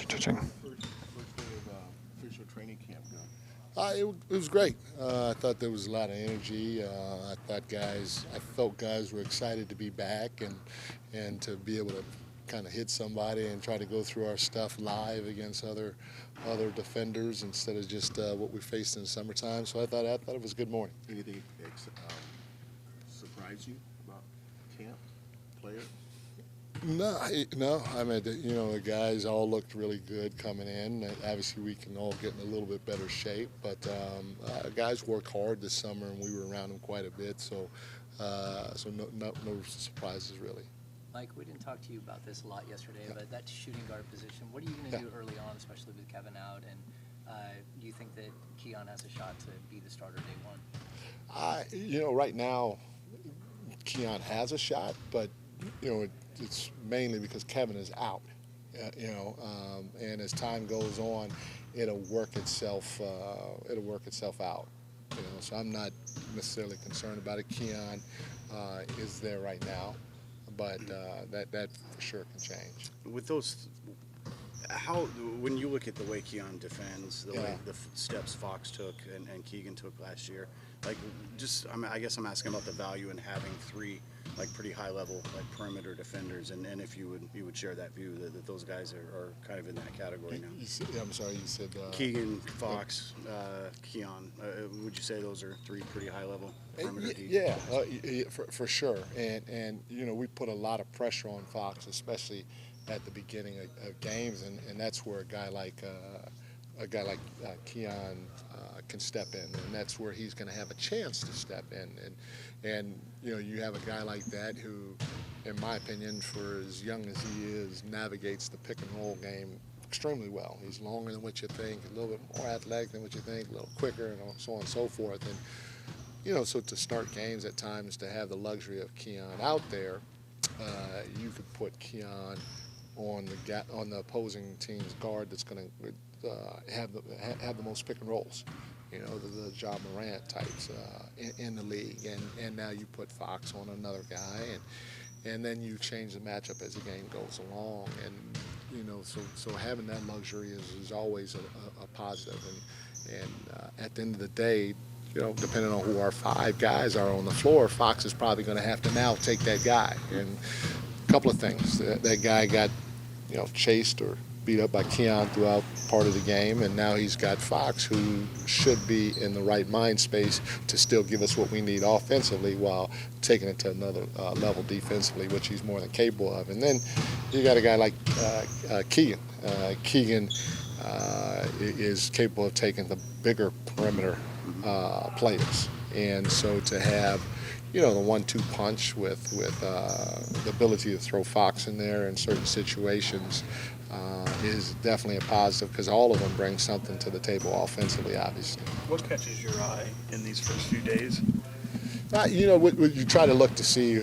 Cha-ching. First day of official training camp go? It was great. I thought there was a lot of energy. I felt guys were excited to be back and to be able to kind of hit somebody and try to go through our stuff live against other defenders instead of just what we faced in the summertime. So I thought it was a good morning. Anything surprise you about camp, player? No. I mean, the guys all looked really good coming in. Obviously, we can all get in a little bit better shape, but guys worked hard this summer, and we were around them quite a bit. So no surprises really. Mike, we didn't talk to you about this a lot yesterday, but that shooting guard position, what are you going to do early on, especially with Kevin out? And do you think that Keon has a shot to be the starter day one? Right now, Keon has a shot, but it's mainly because Kevin is out. And as time goes on, it'll work itself out. So I'm not necessarily concerned about it. Keon is there right now, but that for sure can change. With those, when you look at the way Keon defends, the way the steps Fox took and Keegan took last year, I guess I'm asking about the value in having three pretty high level perimeter defenders, and if you would share that view that those guys are kind of in that category now. I'm sorry, you said Keegan, Fox, Keon. Would you say those are three pretty high level perimeter defenders? Yeah, for sure. And we put a lot of pressure on Fox, especially at the beginning of games, and that's where a guy like Keon can step in, and that's where he's going to have a chance to step in. And you have a guy like that who, in my opinion, for as young as he is, navigates the pick and roll game extremely well. He's longer than what you think, a little bit more athletic than what you think, a little quicker, and so on and so forth. And so to start games at times, to have the luxury of Keon out there, you could put Keon on the opposing team's guard that's going to have the most pick and rolls, the Ja Morant types in the league, and now you put Fox on another guy, and then you change the matchup as the game goes along, and so having that luxury is always a positive, and at the end of the day, depending on who our five guys are on the floor, Fox is probably going to have to now take that guy, and a couple of things. That guy got chased or beat up by Keon throughout part of the game, and now he's got Fox, who should be in the right mind space to still give us what we need offensively while taking it to another level defensively, which he's more than capable of. And then you got a guy like Keegan. Keegan is capable of taking the bigger perimeter players, and so to have the 1-2 punch with the ability to throw Fox in there in certain situations is definitely a positive, because all of them bring something to the table offensively, obviously. What catches your eye in these first few days? You try to look to see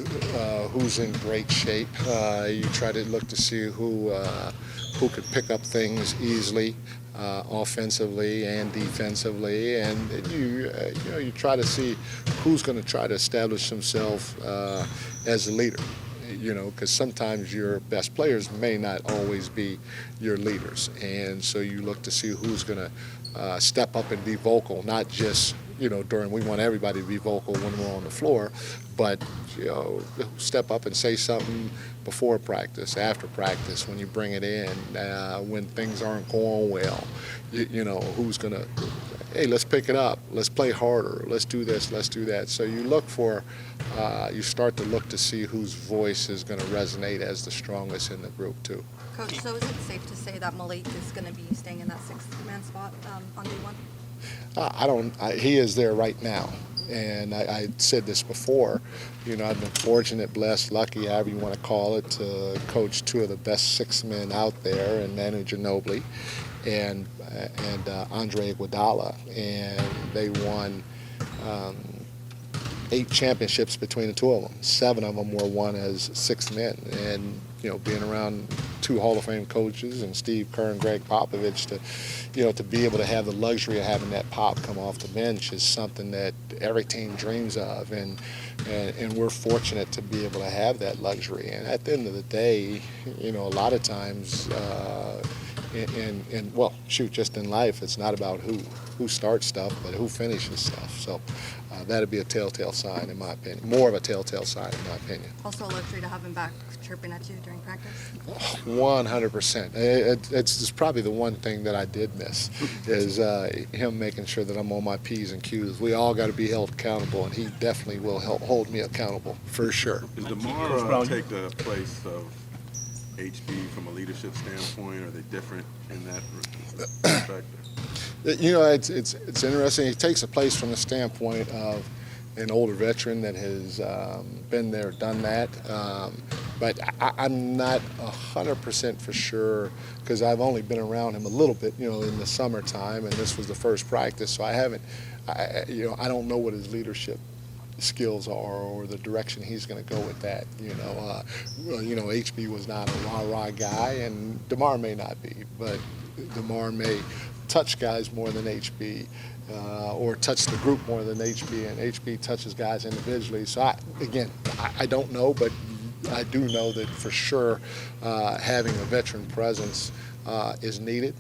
who's in great shape. You try to look to see who could pick up things easily, offensively and defensively, and you try to see who's going to try to establish himself as a leader. Because sometimes your best players may not always be your leaders, and so you look to see who's going to step up and be vocal, not just we want everybody to be vocal when we're on the floor, but step up and say something before practice, after practice, when you bring it in, when things aren't going well. Who's going to, hey, let's pick it up, let's play harder, let's do this, let's do that. So you start to look to see whose voice is going to resonate as the strongest in the group too. Coach, so is it safe to say that Malik is going to be staying in that sixth-man spot on day one? He is there right now, and I said this before. I've been fortunate, blessed, lucky, however you want to call it, to coach two of the best six men out there, and Manu Ginobili and Andre Iguodala, and they won 8 championships between the two of them. 7 of them were won as six men, and being around 2 Hall of Fame coaches and Steve Kerr and Greg Popovich, to be able to have the luxury of having that pop come off the bench is something that every team dreams of, and we're fortunate to be able to have that luxury. And at the end of the day, a lot of times and well, shoot, just in life, it's not about who starts stuff, but who finishes stuff. So that'd be a telltale sign, in my opinion. More of a telltale sign, in my opinion. Also a luxury to have him back chirping at you during practice. 100%. It's probably the one thing that I did miss is him making sure that I'm on my P's and Q's. We all got to be held accountable, and he definitely will help hold me accountable, for sure. Does DeMar take the place of HB from a leadership standpoint? Are they different in that respect? You know, it's interesting. He takes a place from the standpoint of an older veteran that has been there, done that. But I'm not 100% for sure because I've only been around him a little bit, you know, in the summertime, and this was the first practice, so I don't know what his leadership skills are or the direction he's going to go with that. HB was not a rah-rah guy, and DeMar may not be, but DeMar may touch guys more than HB. Or touch the group more than HB, and HB touches guys individually. So I don't know, but I do know that for sure having a veteran presence is needed,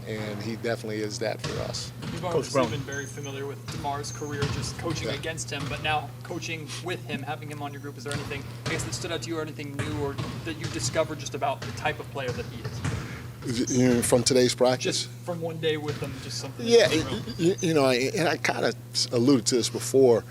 and he definitely is that for us. You've obviously been very familiar with DeMar's career, just coaching against him, but now coaching with him, having him on your group, is there anything, I guess, that stood out to you or anything new or that you discovered just about the type of player that he is? You know, from today's practice? Just from one day with them, just something. Yeah, and I kind of alluded to this before.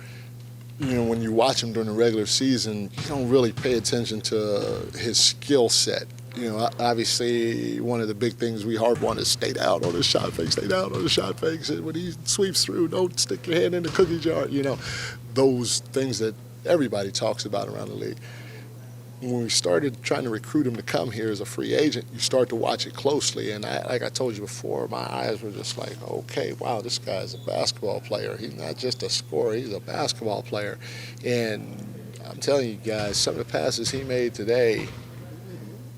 You know, when you watch him during the regular season, you don't really pay attention to his skill set. You know, obviously, one of the big things we harp on is stay down on the shot fake, stay down on the shot fakes. And when he sweeps through, don't stick your hand in the cookie jar. You know, those things that everybody talks about around the league. When we started trying to recruit him to come here as a free agent, you start to watch it closely. And like I told you before, my eyes were just like, okay, wow, this guy's a basketball player. He's not just a scorer, he's a basketball player. And I'm telling you guys, some of the passes he made today,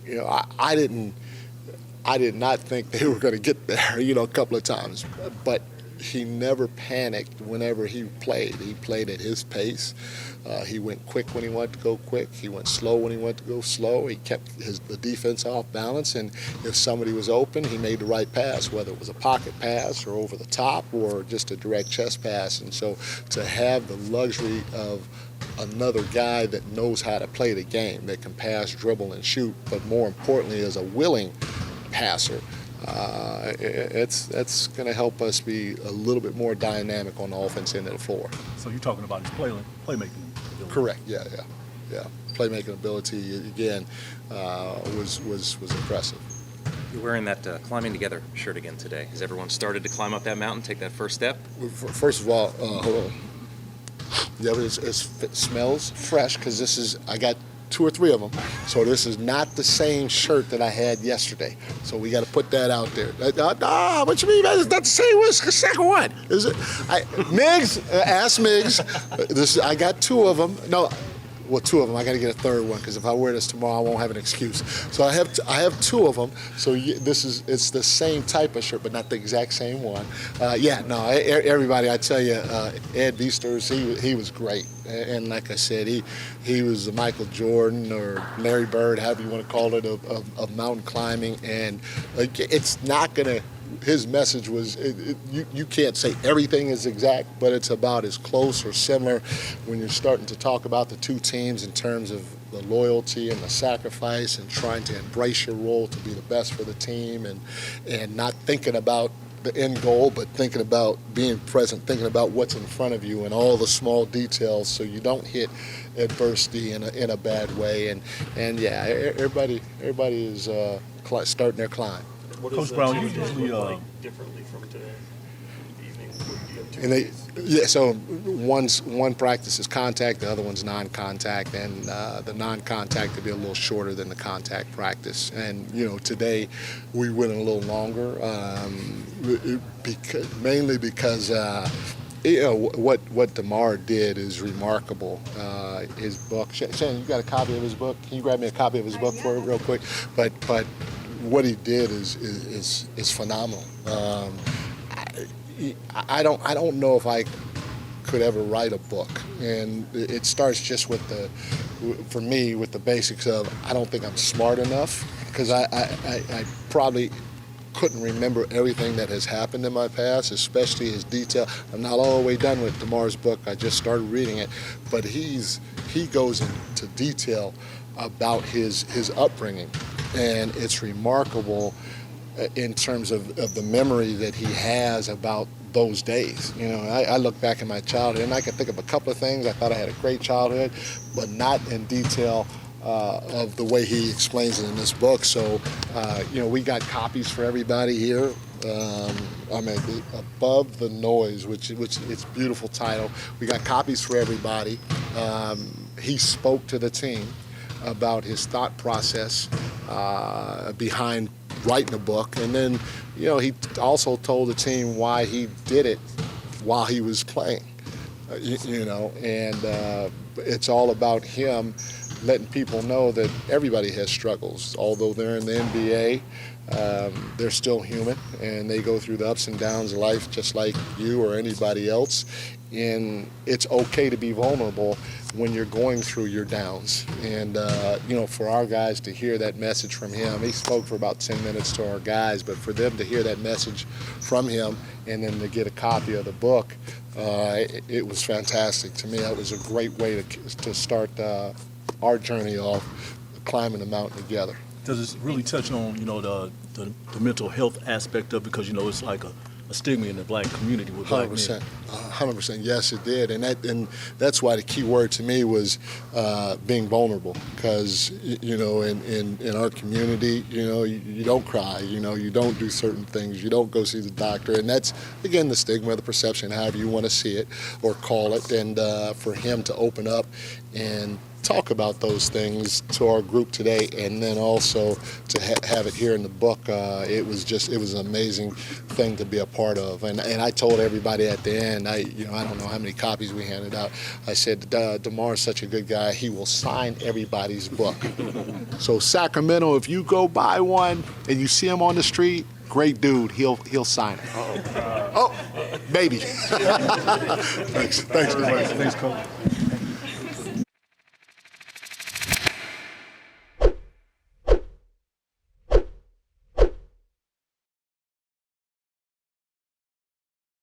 you know, I did not think they were going to get there, you know, a couple of times. But he never panicked whenever he played. He played at his pace. He went quick when he wanted to go quick. He went slow when he wanted to go slow. He kept the defense off balance, and if somebody was open, he made the right pass, whether it was a pocket pass or over the top or just a direct chest pass. And so to have the luxury of another guy that knows how to play the game, that can pass, dribble, and shoot, but more importantly is a willing passer, it's going to help us be a little bit more dynamic on the offense end of the floor. So you're talking about his playmaking ability. Correct. Yeah. Playmaking ability again was impressive. You're wearing that Climbing Together shirt again today. Has everyone started to climb up that mountain, take that first step? First of all, hold on. Yeah, but it smells fresh because I got 2 or 3 of them. So this is not the same shirt that I had yesterday. So we got to put that out there. What you mean? It's not the same. What's the second one? Is it? Miggs, ask Miggs. I got 2 of them. No. Well, 2 of them. I got to get a 3rd one because if I wear this tomorrow, I won't have an excuse. So I have 2 of them. So it's the same type of shirt, but not the exact same one. Everybody, I tell you, Ed Beasters, he was great, and like I said, he was the Michael Jordan or Larry Bird, however you want to call it, of mountain climbing, and it's not gonna. His message was, you can't say everything is exact, but it's about as close or similar when you're starting to talk about the 2 teams in terms of the loyalty and the sacrifice and trying to embrace your role to be the best for the team and not thinking about the end goal, but thinking about being present, thinking about what's in front of you and all the small details so you don't hit adversity in a bad way. And yeah, everybody is starting their climb. What Coach is Brown, Tuesday usually, look like differently from today? Evening. So one practice is contact, the other one's non-contact, and the non-contact will be a little shorter than the contact practice. And today we went a little longer, mainly because what DeMar did is remarkable. His book, Shannon, you got a copy of his book? Can you grab me a copy of his book for it real quick? But what he did is phenomenal. I don't know if I could ever write a book, and it starts just for me with the basics of I don't think I'm smart enough, because I probably couldn't remember everything that has happened in my past, especially his detail. I'm not all the way done with DeMar's book. I just started reading it, but he goes into detail about his upbringing, and it's remarkable in terms of the memory that he has about those days. You know, I look back in my childhood and I can think of a couple of things. I thought I had a great childhood, but not in detail of the way he explains it in this book. So, you know, we got copies for everybody here. I mean, Above the Noise, which it's a beautiful title. We got copies for everybody. He spoke to the team about his thought process behind writing a book, and then, you know, he also told the team why he did it while he was playing. You know, and it's all about him letting people know that everybody has struggles. Although they're in the NBA, they're still human, and they go through the ups and downs of life just like you or anybody else. And it's okay to be vulnerable when you're going through your downs. And, you know, for our guys to hear that message from him, he spoke for about 10 minutes to our guys, but for them to hear that message from him and then to get a copy of the book, it was fantastic to me. That was a great way to start our journey off climbing the mountain together. Does it really touch on, you know, the mental health aspect of it? Because, you know, it's like a stigma in the black community with black men. 100%. Yes, it did, and that's why the key word to me was being vulnerable. Because, you know, in our community, you know, you don't cry, you know, you don't do certain things, you don't go see the doctor, and that's again the stigma, the perception, however you want to see it or call it. And for him to open up and talk about those things to our group today, and then also to have it here in the book, it was an amazing thing to be a part of. And I told everybody at the end, I don't know how many copies we handed out. I said, DeMar is such a good guy, he will sign everybody's book. So Sacramento, if you go buy one and you see him on the street, great dude, he'll sign it. Oh, maybe. Thanks very much. Thanks, Coach.